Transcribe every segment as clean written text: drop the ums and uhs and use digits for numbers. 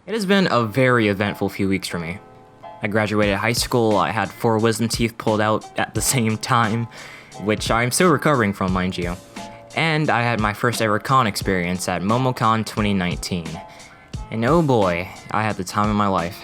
It has been a very eventful few weeks for me. I graduated high school, I had 4 wisdom teeth pulled out at the same time, which I'm still recovering from, mind you. And I had my first ever con experience at MomoCon 2019. And oh boy, I had the time of my life.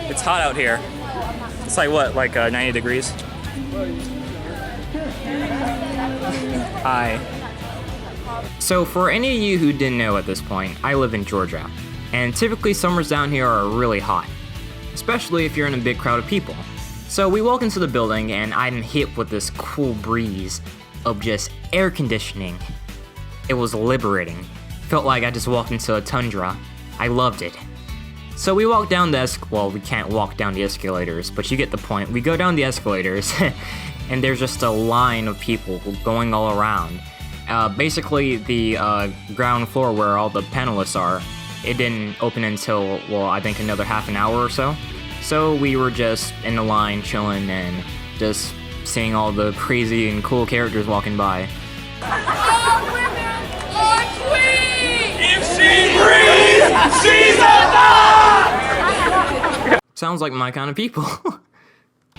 It's hot out here. It's like what, like 90 degrees? Hi. So for any of you who didn't know at this point, I live in Georgia, and typically summers down here are really hot, especially if you're in a big crowd of people. So we walk into the building and I'm hit with this cool breeze of just air conditioning. It was liberating. Felt like I just walked into a tundra. I loved it. So we walk down the well, we can't walk down the escalators, but you get the point. We go down the escalators, and there's just a line of people going all around. Basically, the ground floor where all the panelists are, it didn't open until, well, I think another half an hour or so. So we were just in the line chilling and just seeing all the crazy and cool characters walking by. All women are queens! If she breathes, she's alive! Sounds like my kind of people.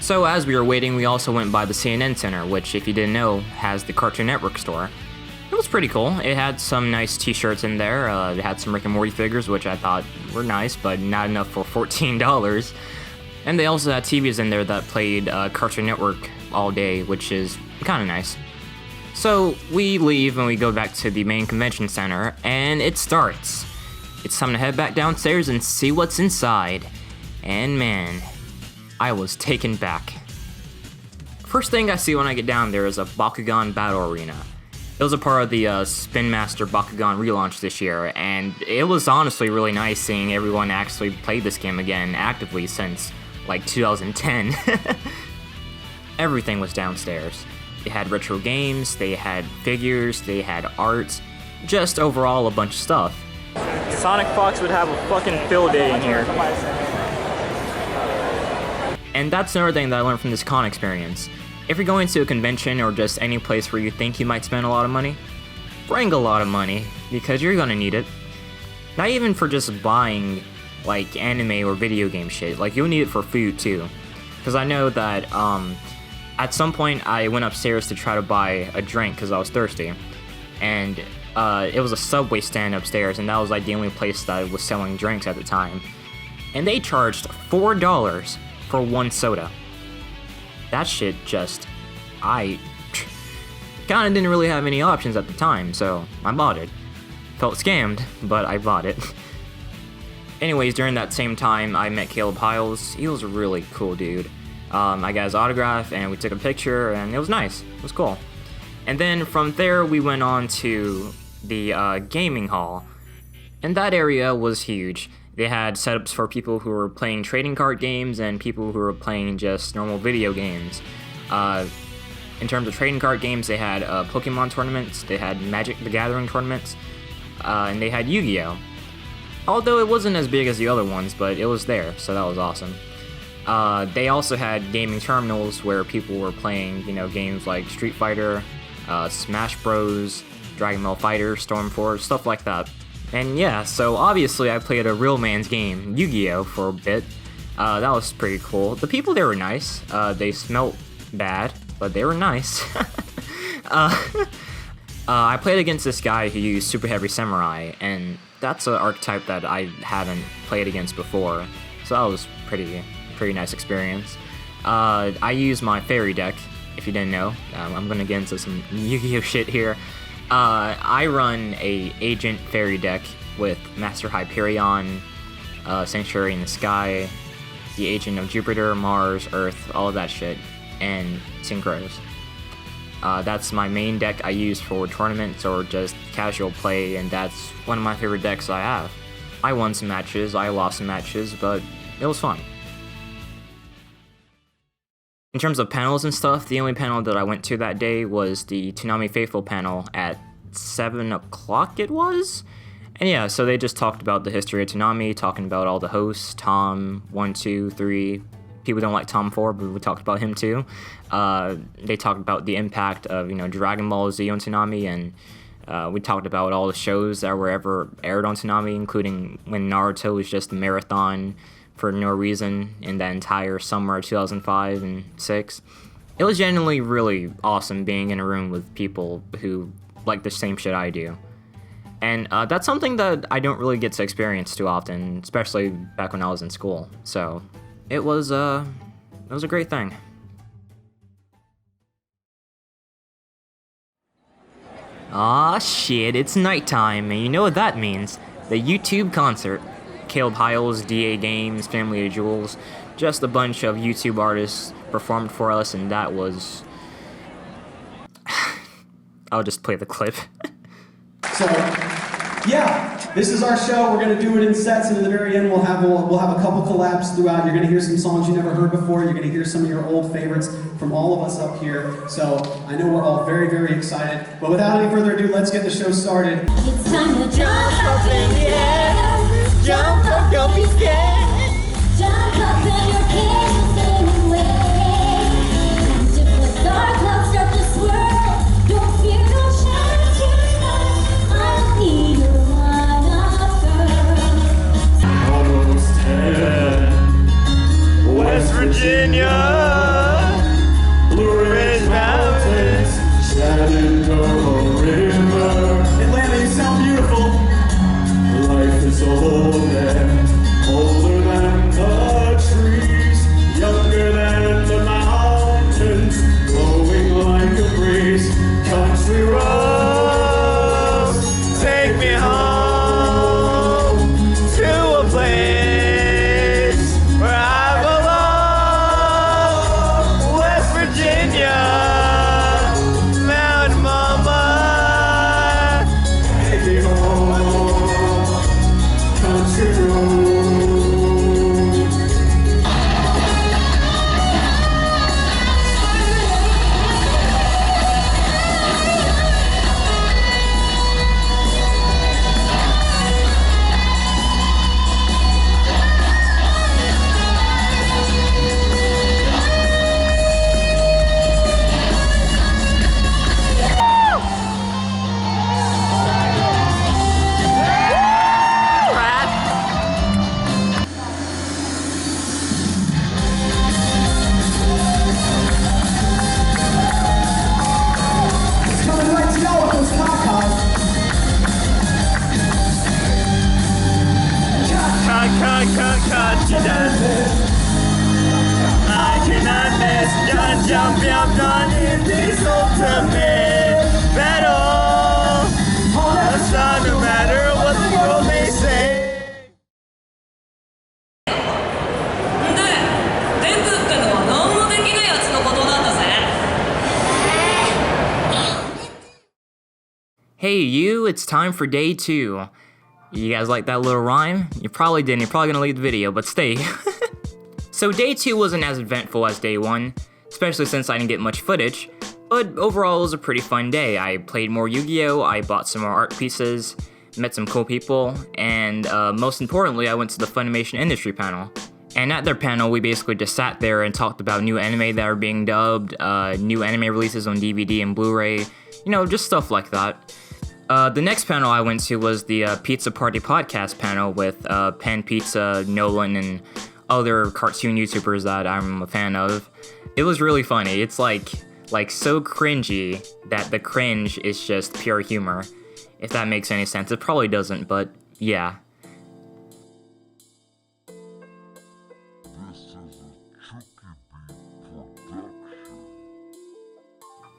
So as we were waiting, we also went by the CNN Center, which, if you didn't know, has the Cartoon Network store. It was pretty cool. It had some nice t-shirts in there. It had some Rick and Morty figures, which I thought were nice, but not enough for $14. And they also had TVs in there that played Cartoon Network all day, which is kind of nice. So we leave and we go back to the main convention center, and it starts. It's time to head back downstairs and see what's inside. And man, I was taken back. First thing I see when I get down there is a Bakugan Battle Arena. It was a part of the Spin Master Bakugan relaunch this year, and it was honestly really nice seeing everyone actually play this game again actively since, like, 2010. Everything was downstairs. They had retro games, they had figures, they had art, just overall a bunch of stuff. Sonic Fox would have a fucking field day in here. And that's another thing that I learned from this con experience. If you're going to a convention or just any place where you think you might spend a lot of money, bring a lot of money, because you're gonna need it. Not even for just buying, like, anime or video game shit, like, you'll need it for food too. Because I know that, at some point I went upstairs to try to buy a drink because I was thirsty. And it was a Subway stand upstairs, and that was like the only place that was selling drinks at the time. And they charged $4 for one soda. That shit just, I kinda didn't really have any options at the time, so I bought it. Felt scammed, but I bought it. Anyways, during that same time, I met Caleb Hiles. He was a really cool dude. I got his autograph, and we took a picture, and it was nice. It was cool. And then from there, we went on to the gaming hall. And that area was huge. They had setups for people who were playing trading card games and people who were playing just normal video games. In terms of trading card games, they had Pokemon tournaments, they had Magic the Gathering tournaments, and they had Yu-Gi-Oh! Although it wasn't as big as the other ones, but it was there, so that was awesome. They also had gaming terminals where people were playing, you know, games like Street Fighter, Smash Bros, Dragon Ball Fighter, Storm Force, stuff like that. And yeah, so obviously I played a real man's game, Yu-Gi-Oh! For a bit. That was pretty cool. The people there were nice. They smelt bad, but they were nice. I played against this guy who used Super Heavy Samurai, and that's an archetype that I haven't played against before. So that was pretty nice experience. I used my fairy deck, if you didn't know. I'm gonna get into some Yu-Gi-Oh! Shit here. I run a Agent Fairy deck with Master Hyperion, Sanctuary in the Sky, the agent of Jupiter, Mars, Earth, all of that shit, and synchros. That's my main deck I use for tournaments or just casual play, and that's one of my favorite decks I have. I won some matches, I lost some matches, but it was fun. In terms of panels and stuff, the only panel that I went to that day was the Toonami Faithful panel at 7 o'clock it was? And yeah, so they just talked about the history of Toonami, talking about all the hosts, Tom, 1, 2, 3, people don't like Tom 4, but we talked about him too. They talked about the impact of, Dragon Ball Z on Toonami, and we talked about all the shows that were ever aired on Toonami, including when Naruto was just a marathon for no reason in that entire summer of 2005 and 6. It was genuinely really awesome being in a room with people who like the same shit I do. And that's something that I don't really get to experience too often, especially back when I was in school. So it was a great thing. Aw shit, it's nighttime, and you know what that means. The YouTube concert. Caleb Hiles, DA Games, Family of Jewels, just a bunch of YouTube artists performed for us, and that was... I'll just play the clip. So, yeah, this is our show. We're gonna do it in sets, and at the very end, we'll have a couple collabs throughout. You're gonna hear some songs you never heard before. You're gonna hear some of your old favorites from all of us up here. So I know we're all very, very excited. But without any further ado, let's get the show started. It's time to jump up in the air. Jump up, don't be scared. Jump up and your kids sing away. And if the dark clouds start to swirl, don't fear, don't shout at your life. I'll be your one-up girl. Almost 10. West Virginia, Blue Ridge Mountains, Shenandoah River. Atlanta, you sound beautiful. Life is old and older than the trees, younger than the mountains, blowing like a breeze. Country roads, take me home to a place where I belong. West Virginia, Mountain Mama, take me home. Country road. Coming right to y'all with those cock-cocks. Cut, you done this. I cannot miss. Done, jump, done in this ultimate battle. It's not no matter what the world may say. で、デブってのは何もできないやつのことなんだぜ。Hey you, it's time for day 2. You guys like that little rhyme? You probably didn't, you're probably gonna leave the video, but stay. So day 2 wasn't as eventful as day 1, especially since I didn't get much footage, but overall it was a pretty fun day. I played more Yu-Gi-Oh!, I bought some more art pieces, met some cool people, and most importantly I went to the Funimation Industry panel. And at their panel we basically just sat there and talked about new anime that are being dubbed, new anime releases on DVD and Blu-ray, just stuff like that. The next panel I went to was the Pizza Party Podcast panel with Pen Pizza, Nolan, and other cartoon YouTubers that I'm a fan of. It was really funny. It's like so cringy that the cringe is just pure humor. If that makes any sense. It probably doesn't, but yeah.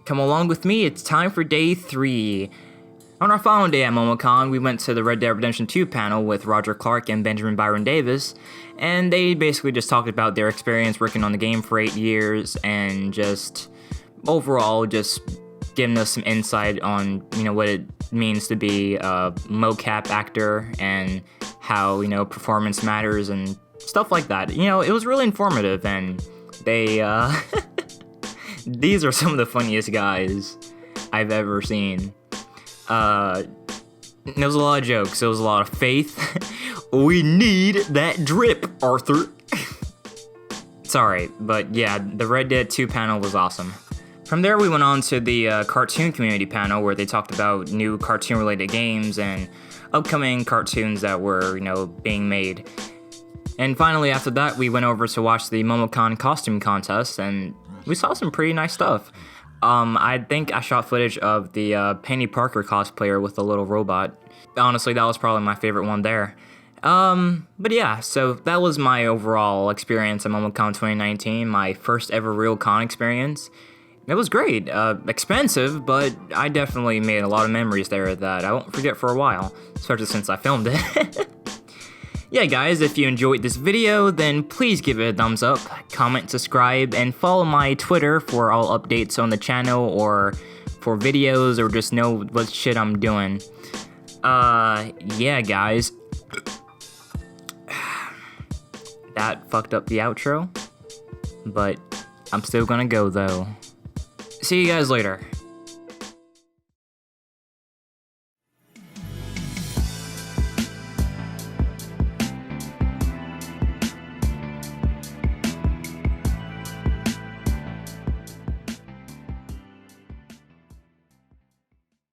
Come along with me, it's time for day 3. On our following day at MomoCon, we went to the Red Dead Redemption 2 panel with Roger Clark and Benjamin Byron Davis, and they basically just talked about their experience working on the game for 8 years and just overall just giving us some insight on, you know, what it means to be a mocap actor and how, you know, performance matters and stuff like that. You know, it was really informative, and they, these are some of the funniest guys I've ever seen. There was a lot of jokes, there was a lot of faith. We need that drip, Arthur. Sorry, but yeah, the Red Dead 2 panel was awesome. From there, we went on to the cartoon community panel where they talked about new cartoon-related games and upcoming cartoons that were, you know, being made. And finally, after that, we went over to watch the MomoCon costume contest, and we saw some pretty nice stuff. I think I shot footage of the Penny Parker cosplayer with the little robot. Honestly, that was probably my favorite one there. But yeah, so that was my overall experience at MomoCon 2019, my first ever real con experience. It was great, expensive, but I definitely made a lot of memories there that I won't forget for a while, especially since I filmed it. Yeah guys, if you enjoyed this video, then please give it a thumbs up, comment, subscribe, and follow my Twitter for all updates on the channel or for videos or just know what shit I'm doing. Yeah guys. That fucked up the outro, but I'm still gonna go though. See you guys later.